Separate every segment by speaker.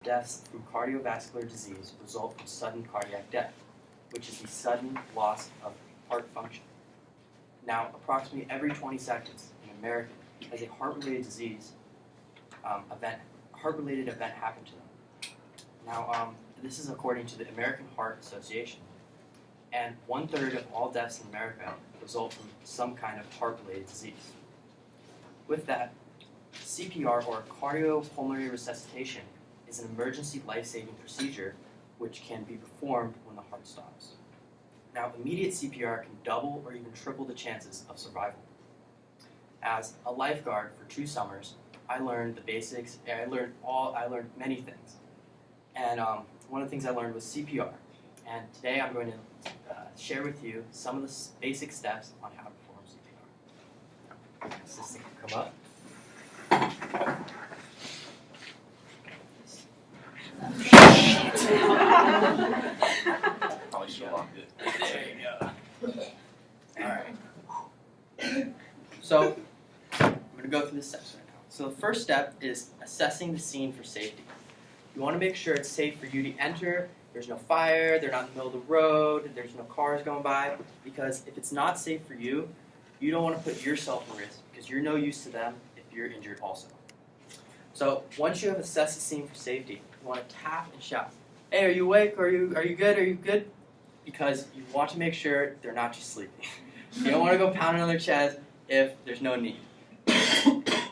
Speaker 1: deaths through cardiovascular disease result from sudden cardiac death, which is the sudden loss of heart function. Now, approximately every 20 seconds, an American has a heart-related event happen to them. Now, this is according to the American Heart Association. And 1/3 of all deaths in America result from some kind of heart-related disease. With that, CPR, or cardiopulmonary resuscitation, is an emergency life-saving procedure which can be performed when the heart stops. Now, immediate CPR can double or even triple the chances of survival. As a lifeguard for 2 summers, I learned the basics. I learned many things, and one of the things I learned was CPR. And today I'm going to share with you some of the basic steps on how to perform CPR. Does this thing come up?
Speaker 2: Probably should have locked it.
Speaker 1: There you go. Alright. So, I'm going to go through the steps right now. So the first step is assessing the scene for safety. You want to make sure it's safe for you to enter. There's no fire, they're not in the middle of the road, there's no cars going by. Because if it's not safe for you, you don't want to put yourself in risk because you're no use to them if you're injured also. So once you have assessed the scene for safety, you want to tap and shout, "Hey, are you awake? Are you good? Are you good?" Because you want to make sure they're not just sleeping. You don't want to go pounding on their chest if there's no need.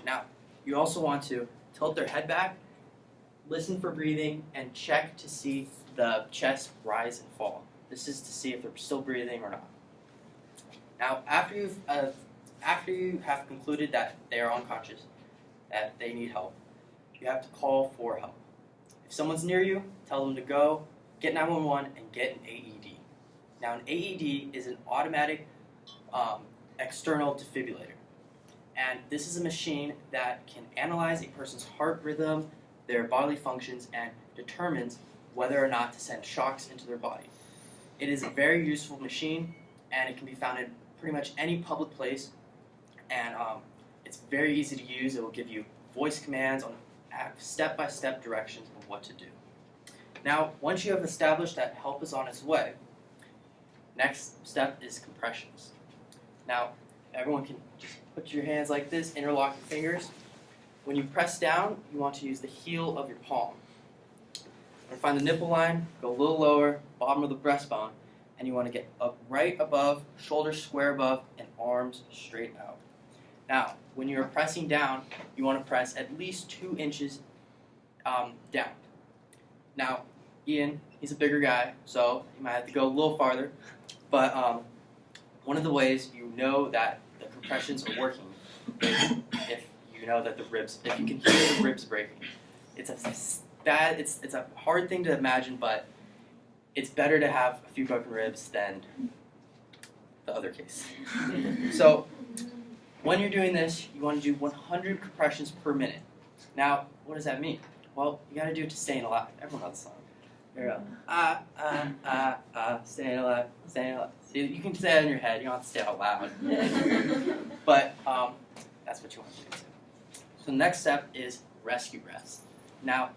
Speaker 1: Now, you also want to tilt their head back, listen for breathing, and check to see the chest rise and fall. This is to see if they're still breathing or not. Now, after you have concluded that they are unconscious, that they need help, you have to call for help. If someone's near you, tell them to go, get 911, and get an AED. Now, an AED is an automatic external defibrillator. And this is a machine that can analyze a person's heart rhythm, their bodily functions, and determines whether or not to send shocks into their body. It is a very useful machine, and it can be found in pretty much any public place, and it's very easy to use. It will give you voice commands on step-by-step directions of what to do. Now, once you have established that help is on its way, next step is compressions. Now, everyone can just put your hands like this, interlock your fingers. When you press down, you want to use the heel of your palm. And find the nipple line, go a little lower, bottom of the breastbone, and you want to get up right above, shoulders square above, and arms straight out. Now, when you're pressing down, you want to press at least 2 inches down. Now, Ian, he's a bigger guy, so you might have to go a little farther, but one of the ways you know that the compressions are working is if you know that if you can hear the ribs breaking. It's a hard thing to imagine, but it's better to have a few broken ribs than the other case. So when you're doing this, you want to do 100 compressions per minute. Now, what does that mean? Well, you got to do it to staying alive. Everyone knows the song. There you go. Staying alive, staying alive. See, you can say that in your head. You don't have to say it out loud. But that's what you want to do too. So the next step is rescue breaths. Now,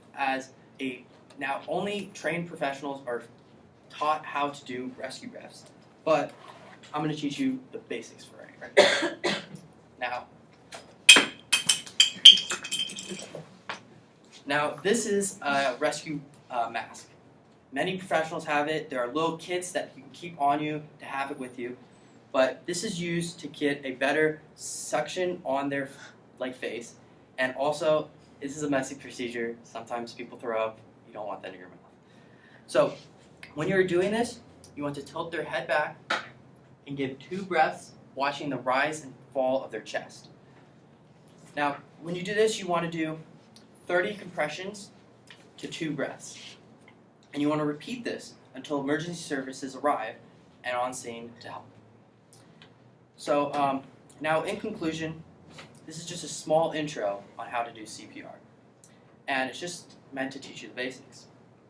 Speaker 1: only trained professionals are taught how to do rescue breaths, but I'm going to teach you the basics for it. Right? Now, this is a rescue mask. Many professionals have it. There are little kits that you can keep on you to have it with you, but this is used to get a better suction on their face, and also this is a messy procedure. Sometimes people throw up. You don't want that in your mouth. So when you're doing this, you want to tilt their head back and give 2 breaths, watching the rise and fall of their chest. Now, when you do this, you want to do 30 compressions to 2 breaths. And you want to repeat this until emergency services arrive and on scene to help. So now, in conclusion, this is just a small intro on how to do CPR. And it's just meant to teach you the basics.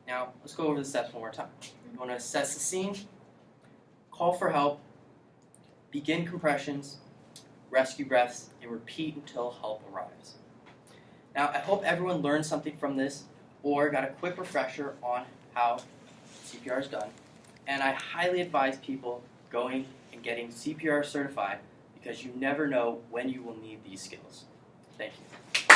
Speaker 1: Now, let's go over the steps one more time. You want to assess the scene, call for help, begin compressions, rescue breaths, and repeat until help arrives. Now, I hope everyone learned something from this. or got a quick refresher on how CPR is done. And I highly advise people going and getting CPR certified because you never know when you will need these skills. Thank you.